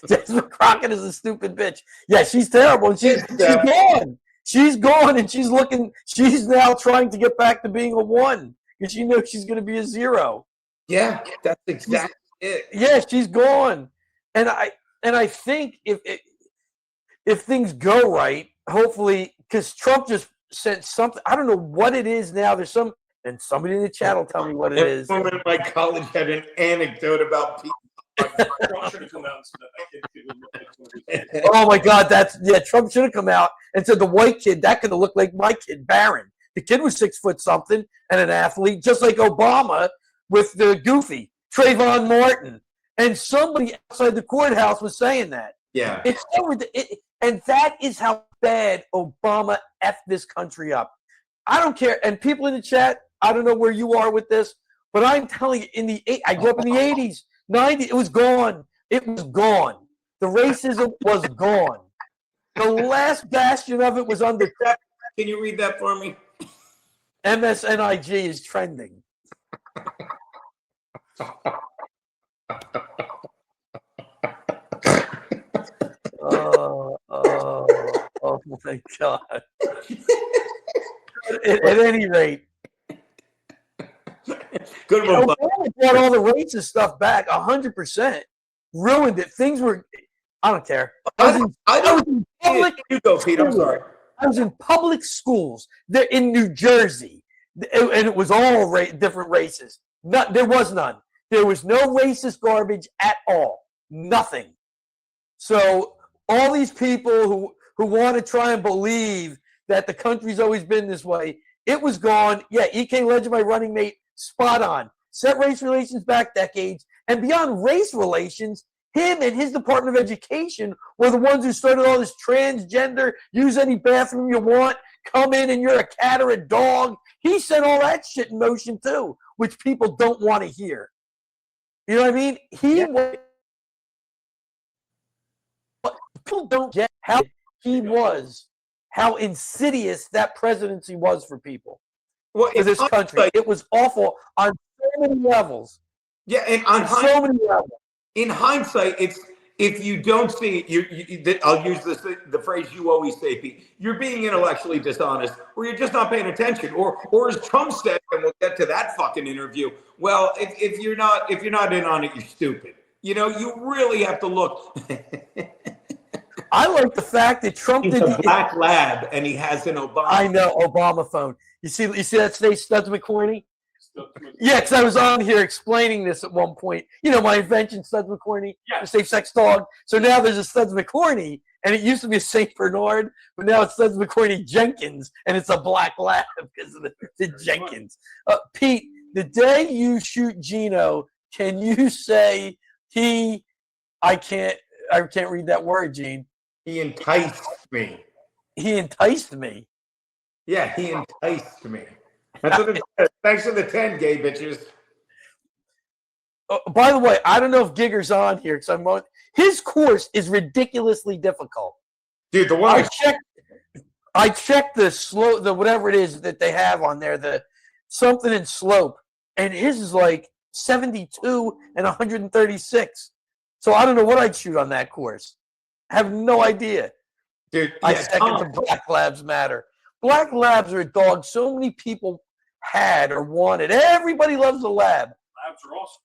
Jasmine Crockett is a stupid bitch. Yeah, she's terrible. And she's gone. She's gone and she's now trying to get back to being a 1 because she knows she's gonna be a 0. Yeah, that's exactly it. Yeah, she's gone. And I think if things go right, hopefully, because Trump just sent something. I don't know what it is now. There's and somebody in the chat will tell me what it is. Someone in my college had an anecdote about people. Oh my God, Trump should have come out and said the white kid that could have looked like my kid Barron. The kid was 6 foot something and an athlete, just like Obama with the goofy Trayvon Martin. And somebody outside the courthouse was saying that. Yeah. And that is how bad Obama effed this country up. I don't care. And people in the chat, I don't know where you are with this, but I'm telling you, I grew up in the 80s, 90s, it was gone. It was gone. The racism was gone. The last bastion of it was under. Can you read that for me? MSNIG is trending. Oh my God. At any rate, good one. Obama brought all the racist stuff back 100%. Ruined it. Things were. I don't care. I was in public. You go, Pete. I'm sorry. I was in public schools. They're in New Jersey, and it was all different races. There was none. There was no racist garbage at all. Nothing. So all these people who want to try and believe that the country's always been this way, it was gone. Yeah, E.K. Legend, my running mate, spot on. Set race relations back decades. And beyond race relations, him and his Department of Education were the ones who started all this transgender, use any bathroom you want, come in and you're a cat or a dog. He set all that shit in motion too, which people don't want to hear. You know what I mean? People don't get how he was, how insidious that presidency was for people. Well, for this country. It was awful on so many levels. Yeah, and so many levels. In hindsight, it's if you don't see it, I'll use the phrase you always say, Pete. You're being intellectually dishonest, or you're just not paying attention, or as Trump said, and we'll get to that fucking interview. Well, if you're not in on it, you're stupid. You know, you really have to look. I like the fact that Trump He's a black lab, and he has an Obama. I know, Obama phone. You see that today, Studs McCorney? Yeah, because I was on here explaining this at one point. You know, my invention, Studs McCorney, the safe sex dog. So now there's a Studs McCorney, and it used to be a St. Bernard, but now it's Studs McCorney Jenkins, and it's a black lab because of the Jenkins. Pete, the day you shoot Gino, can you say I can't read that word, Gene. He enticed me. He enticed me. Yeah, he enticed me. That's what it says. Thanks for the 10, gay bitches. By the way, I don't know if Giger's on here because I'm on. His course is ridiculously difficult. Dude, the one I checked the slope, the whatever it is that they have on there, the something in slope, and his is like 72 and 136. So I don't know what I'd shoot on that course. I have no idea. dude, I yeah, second the Black Labs matter. Black Labs are a dog so many people had or wanted. Everybody loves a lab. Labs are awesome.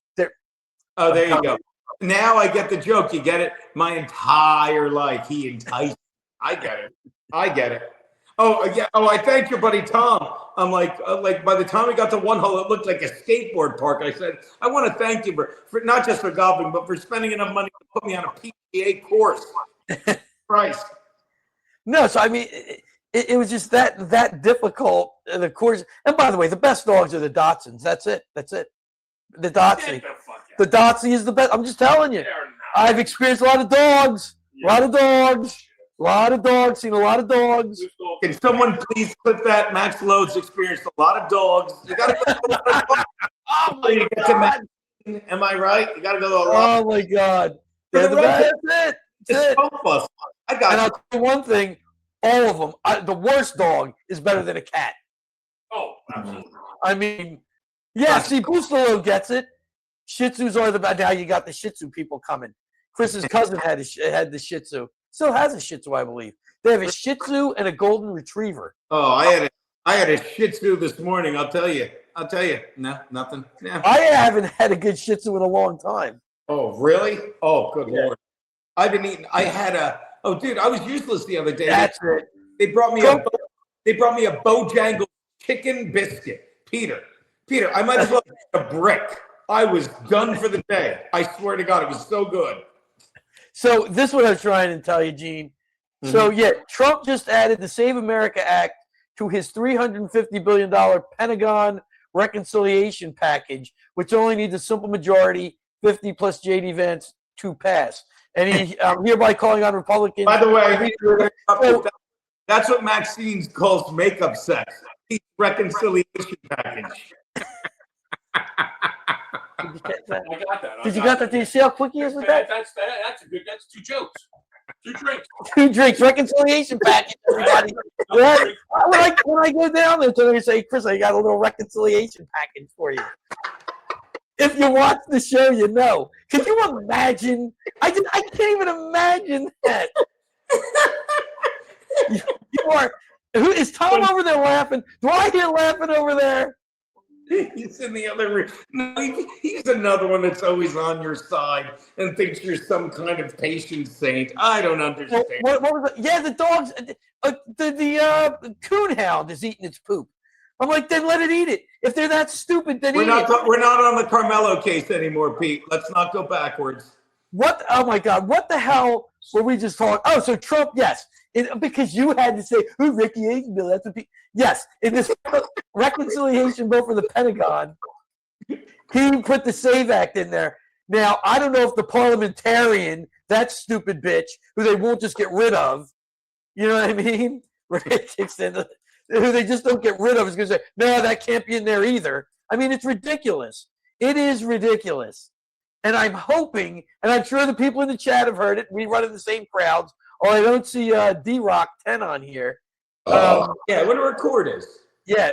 oh, there you go. Now I get the joke. You get it? My entire life, he enticed. I get it. I get it. Oh, yeah. Oh, I thank your buddy Tom. I'm like by the time we got to one hole, it looked like a skateboard park. I said, I want to thank you for not just for golfing, but for spending enough money to put me on a PGA course. Christ. No, so I mean, it was just that difficult. The course, and by the way, the best dogs are the Datsuns. That's it. The Datsun. Get the fuck out. The Datsun is the best. I'm just telling you. They're not. I've experienced a lot of dogs. A lot of dogs. Seen a lot of dogs. Can someone please put that? Max Loads experienced a lot of dogs. You got to go. Oh my God. Am I right? You got to go to a lot. Oh my God. For the They're the record, best. That's it. It's That's it. so fun. I And got I'll you. tell you one thing. All of them. The worst dog is better than a cat. Oh, absolutely. I mean, yeah. See, Bustalo gets it. Shih Tzus are the best. Now you got the Shih Tzu people coming. Chris's cousin had the Shih Tzu. Still has a Shih Tzu, I believe. They have a Shih Tzu and a Golden Retriever. Oh, I had a Shih Tzu this morning. I'll tell you. No, nothing. Yeah. I haven't had a good Shih Tzu in a long time. Oh, really? Oh, good Yeah. Lord. I've been eating. I had a. Oh, dude, I was useless the other day. That's it. They brought me a Bojangles chicken biscuit. Peter, I might as well eat a brick. I was done for the day. I swear to God, it was so good. So this is what I was trying to tell you, Gene. So yeah, Trump just added the Save America Act to his $350 billion Pentagon reconciliation package, which only needs a simple majority, 50 plus JD Vance to pass. And he hereby calling on Republicans. By the way, that's what Maxine calls makeup sex. Reconciliation package. Did you get that? I got that. Did you got that? Did you see how quick he is with that? That's a good. That's 2 jokes. 2 drinks. 2 drinks, reconciliation package, everybody. Right? When I go down there, they're going to say, Chris, I got a little reconciliation package for you. If you watch the show, you know. Can you imagine? I can't even imagine that. You are. Who is Tom over there laughing? Do I hear laughing over there? He's in the other room. No, he's another one that's always on your side and thinks you're some kind of patient saint. I don't understand. What was it? Yeah, the dogs. The coonhound is eating its poop. I'm like, then let it eat it. If they're that stupid, then We're eat not it. we're not on the Karmelo case anymore, Pete. Let's not go backwards. What? Oh my God! What the hell were we just talking? Oh, so Trump, yes, because you had to say, "Who Ricky Aikenbill?" That's what. Yes, in this reconciliation bill for the Pentagon, he put the SAVE Act in there. Now I don't know if the parliamentarian, that stupid bitch, who they won't just get rid of, you know what I mean? Who they just don't get rid of is going to say, "No, that can't be in there either." I mean, it's ridiculous. It is ridiculous. And I'm hoping, and I'm sure the people in the chat have heard it. We run in the same crowds. Oh, I don't see D-Rock 10 on here. Yeah, what a record is. Yeah.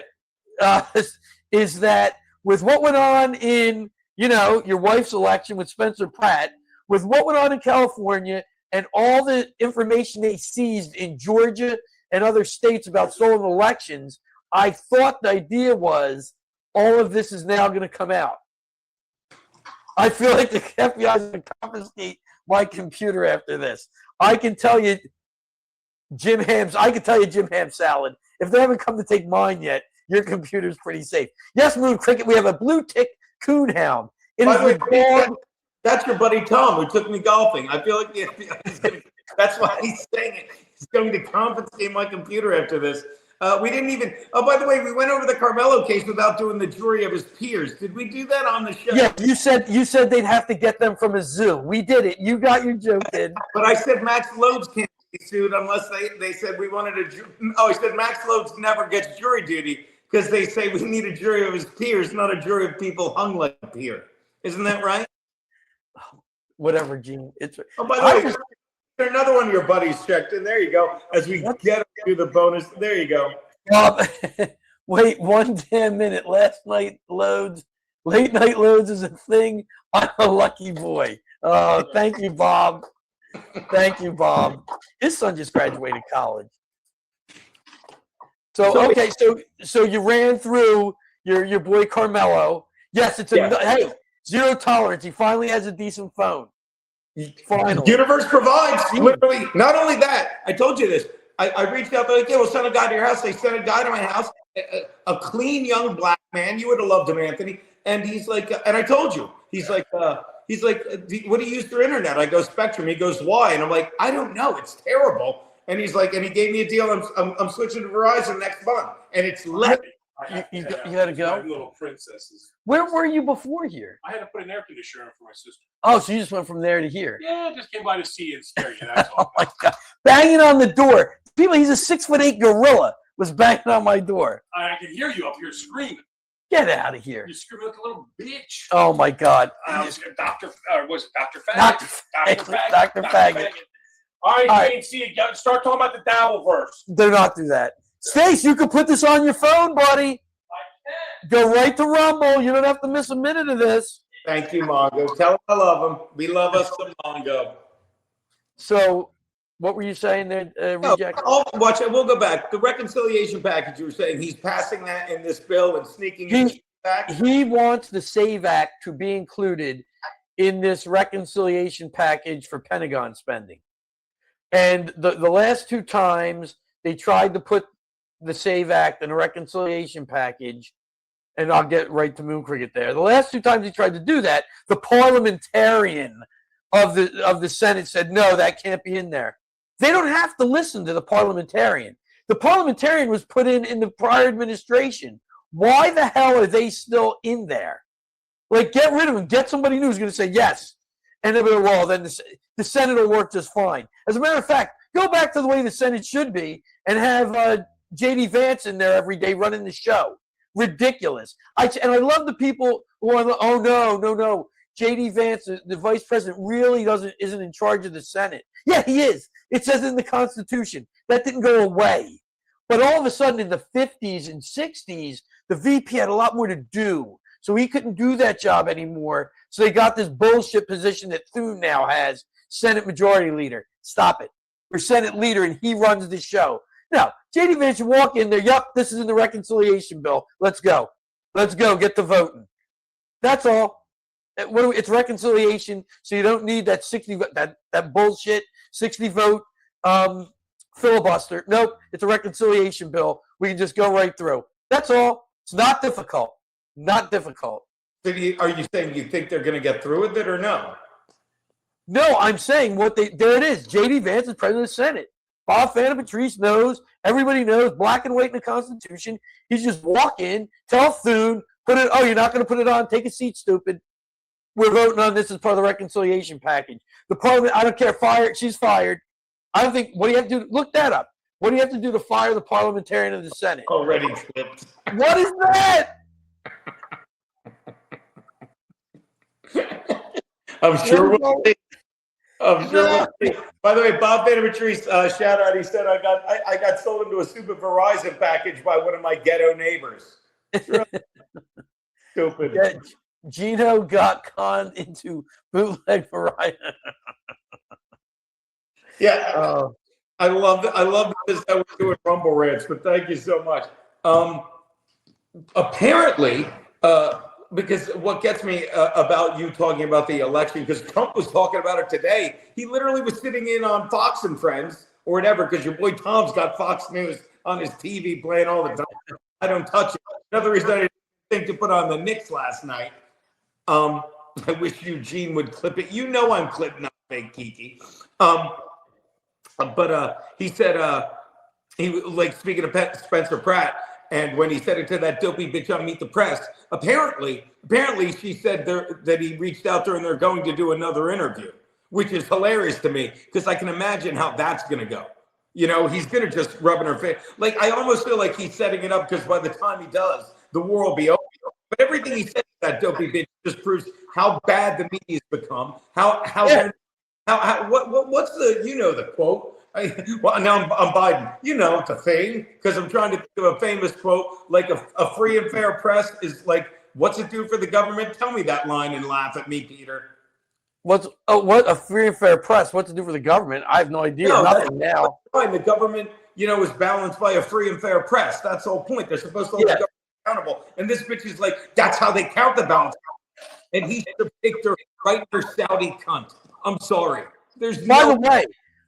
Is that with what went on in, your wife's election with Spencer Pratt, with what went on in California and all the information they seized in Georgia and other states about stolen elections, I thought the idea was all of this is now going to come out. I feel like the FBI is going to confiscate my computer after this. I can tell you Jim Ham salad. If they haven't come to take mine yet, your computer's pretty safe. Yes, Moon Cricket, we have a blue tick coonhound. By the way, that's your buddy Tom who took me golfing. I feel like the FBI is going to, that's why he's saying it. He's going to confiscate my computer after this. We didn't even. Oh, by the way, we went over the Karmelo case without doing the jury of his peers. Did we do that on the show? Yeah, you said they'd have to get them from a zoo. We did it. You got your joke in. But I said Max Loads can't be sued unless they said we wanted a. Oh, I said Max Loads never gets jury duty. because they say we need a jury of his peers, not a jury of people hung like a peer. Isn't that right? Whatever, Gene. It's. Oh, by the way, another one of your buddies checked in. There you go. As we get to the bonus, there you go. Wait 1 damn minute. Late night loads is a thing. I'm a lucky boy. Oh, thank you, Bob. Thank you, Bob. His son just graduated college. So okay, so you ran through your boy Karmelo. Yes, it's hey, zero tolerance. He finally has a decent phone. Finally. Universe provides. Literally, not only that, I told you this. I reached out, they're like, yeah, we'll send a guy to your house. They sent a guy to my house, a clean young black man. You would have loved him, Anthony. And he's like, and I told you, he's like, what do you use for internet? I go, Spectrum. He goes, why? And I'm like, I don't know. It's terrible. And he's like, and he gave me a deal. I'm switching to Verizon next month. And it's lit. You got to go? Little princesses. Where were you before here? I had to put an air conditioner on for my sister. Oh, so you just went from there to here? Yeah, just came by to see you and scare you. That's all. Oh, my God. Banging on the door. People, he's a 6'8" gorilla was banging on my door. I can hear you up here screaming. Get out of here. You're screaming like a little bitch. Oh, my God. Was it Dr. Faggot? Dr. Faggot. All right, All right. Jane, see you. Start talking about the Dowell verse. Do not do that. Stace, you can put this on your phone, buddy. I can. Go right to Rumble. You don't have to miss a minute of this. Thank you, Mongo. Tell him I love him. We love us some Mongo. So, what were you saying there, Reject? Watch it. We'll go back. The reconciliation package, you were saying he's passing that in this bill and sneaking it back? He wants the SAVE Act to be included in this reconciliation package for Pentagon spending. And the last two times they tried to put the SAVE Act in a reconciliation package, and I'll get right to Moon Cricket there. The last two times he tried to do that, the parliamentarian of the Senate said, no, that can't be in there. They don't have to listen to the parliamentarian. The parliamentarian was put in the prior administration. Why the hell are they still in there? Like, get rid of them. Get somebody new who's going to say yes. And they'll be like, well, then the Senate will work just fine. As a matter of fact, go back to the way the Senate should be and have J.D. Vance in there every day running the show. Ridiculous. And I love the people who are like, oh, no. J.D. Vance, the vice president, really isn't in charge of the Senate. Yeah, he is. It says in the Constitution. That didn't go away. But all of a sudden in the 50s and 60s, the VP had a lot more to do. So he couldn't do that job anymore. So they got this bullshit position that Thune now has, Senate Majority Leader. Stop it. We're Senate Leader, and he runs the show. Now, J.D. Vance should walk in there, yep, this is in the reconciliation bill. Let's go. Let's go. Get to voting. That's all. It's reconciliation, so you don't need that 60 that bullshit 60 vote filibuster. Nope, it's a reconciliation bill. We can just go right through. That's all. It's not difficult. Not difficult. Are you saying you think they're going to get through with it or no? No, I'm saying there it is. J.D. Vance is president of the Senate. Bob Patrice knows. Everybody knows. Black and white in the Constitution. He's just walk in, tell Thune, put it. Oh, you're not going to put it on. Take a seat, stupid. We're voting on this as part of the reconciliation package. The parliament, I don't care. Fired. She's fired. I don't think. What do you have to do? Look that up. What do you have to do to fire the parliamentarian of the Senate? Already clipped. What is that? I'm sure we'll see. By the way, Bob Patrice, shout out. He said I got sold into a super Verizon package by one of my ghetto neighbors. Stupid. Yeah, Gino got conned into bootleg Verizon. Yeah. I love this that we're doing Rumble Rants, but thank you so much. Apparently, because what gets me about you talking about the election, because Trump was talking about it today. He literally was sitting in on Fox and Friends or whatever, because your boy Tom's got Fox News on his TV playing all the time. I don't touch it. Another reason I didn't think to put on the Knicks last night. I wish Eugene would clip it. You know I'm clipping up fake Kiki. But he said he like speaking of Spencer Pratt. And when he said it to that dopey bitch on Meet the Press, apparently she said that he reached out to her and they're going to do another interview, which is hilarious to me because I can imagine how that's going to go. You know, he's going to just rub in her face. Like, I almost feel like he's setting it up because by the time he does, the war will be over. But everything he said, that dopey bitch, just proves how bad the media's become. What's the, you know, the quote? Well, now I'm Biden. You know, the thing, because I'm trying to think of a famous quote, like a free and fair press is like, what's it do for the government? Tell me that line and laugh at me, Peter. What a free and fair press? What to do for the government? I have no idea. No, Nothing now. Fine. The government, you know, is balanced by a free and fair press. That's the whole point. They're supposed to hold the government accountable. And this bitch is like, that's how they count the balance. And he should have picked her right in her Saudi cunt. I'm sorry. By the way,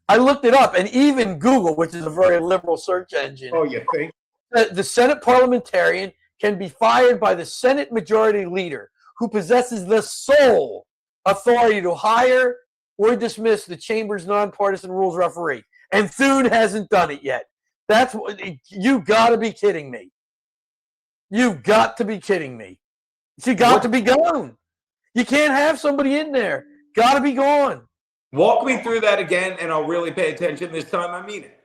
I looked it up, and even Google, which is a very liberal search engine. Oh, you think? The Senate parliamentarian can be fired by the Senate Majority Leader, who possesses the sole authority to hire or dismiss the chamber's nonpartisan rules referee. And Thune hasn't done it yet. That's what you got to be kidding me. You've got to be kidding me. She got to be gone. You can't have somebody in there. Got to be gone. Walk me through that again, and I'll really pay attention this time. I mean it.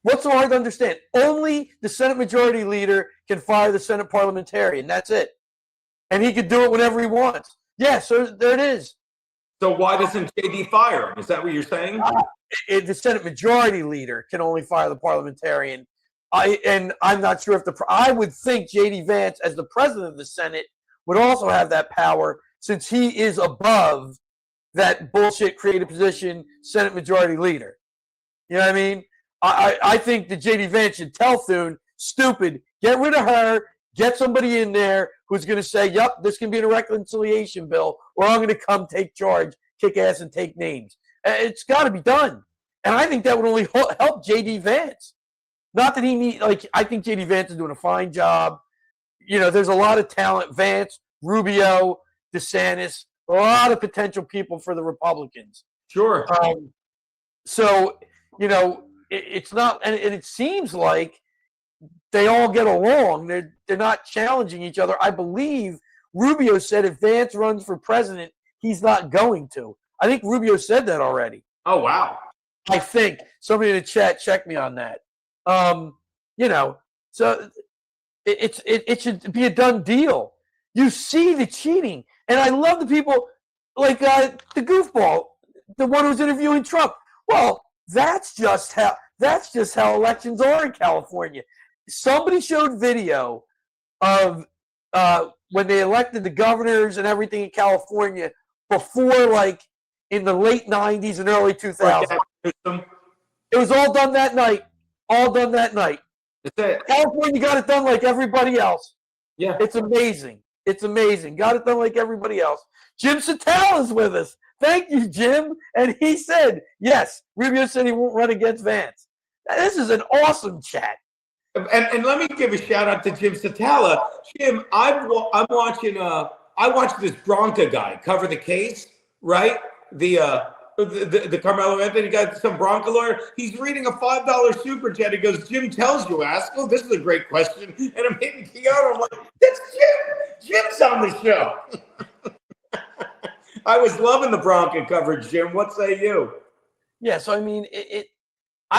What's so hard to understand? Only the Senate Majority Leader can fire the Senate parliamentarian. That's it. And he can do it whenever he wants. Yeah, so there it is. So why doesn't JD fire him? Is that what you're saying? The Senate Majority Leader can only fire the parliamentarian. I'm not sure if I would think J.D. Vance, as the president of the Senate, would also have that power, since he is above that bullshit creative position, Senate Majority Leader. You know what I mean? I think that J.D. Vance should tell Thune, stupid, get rid of her, get somebody in there who's going to say, yep, this can be a reconciliation bill, or I'm going to come take charge, kick ass, and take names. It's got to be done. And I think that would only help J.D. Vance. Not that he need, like, I think J.D. Vance is doing a fine job. You know, there's a lot of talent. Vance, Rubio, DeSantis, a lot of potential people for the Republicans. Sure. So, you know, it's not, and it seems like they all get along. They're not challenging each other. I believe Rubio said if Vance runs for president, he's not going to. I think Rubio said that already. Oh, wow. I think somebody in the chat check me on that. You know, so it should be a done deal. You see the cheating, and I love the people like the goofball, the one who's interviewing Trump. Well, that's just how elections are in California. Somebody showed video of when they elected the governors and everything in California before, like in the late 90s and early 2000s. It was all done that night. All done that night. That's it. California got it done like everybody else. Yeah. It's amazing. It's amazing. Got it done like everybody else. Jim Sattel is with us. Thank you, Jim. And he said, yes, Rubio said he won't run against Vance. Now, this is an awesome chat. And let me give a shout out to Jim Satella. Jim, I'm watching. I watched this Bronca guy cover the case, right? The Karmelo Anthony guy, some Bronca lawyer. He's reading a $5 super chat. He goes, Jim tells you ask. Oh, this is a great question. And I'm hitting Keanu. I'm like, that's Jim. Jim's on the show. I was loving the Bronca coverage, Jim. What say you? Yeah, so I mean,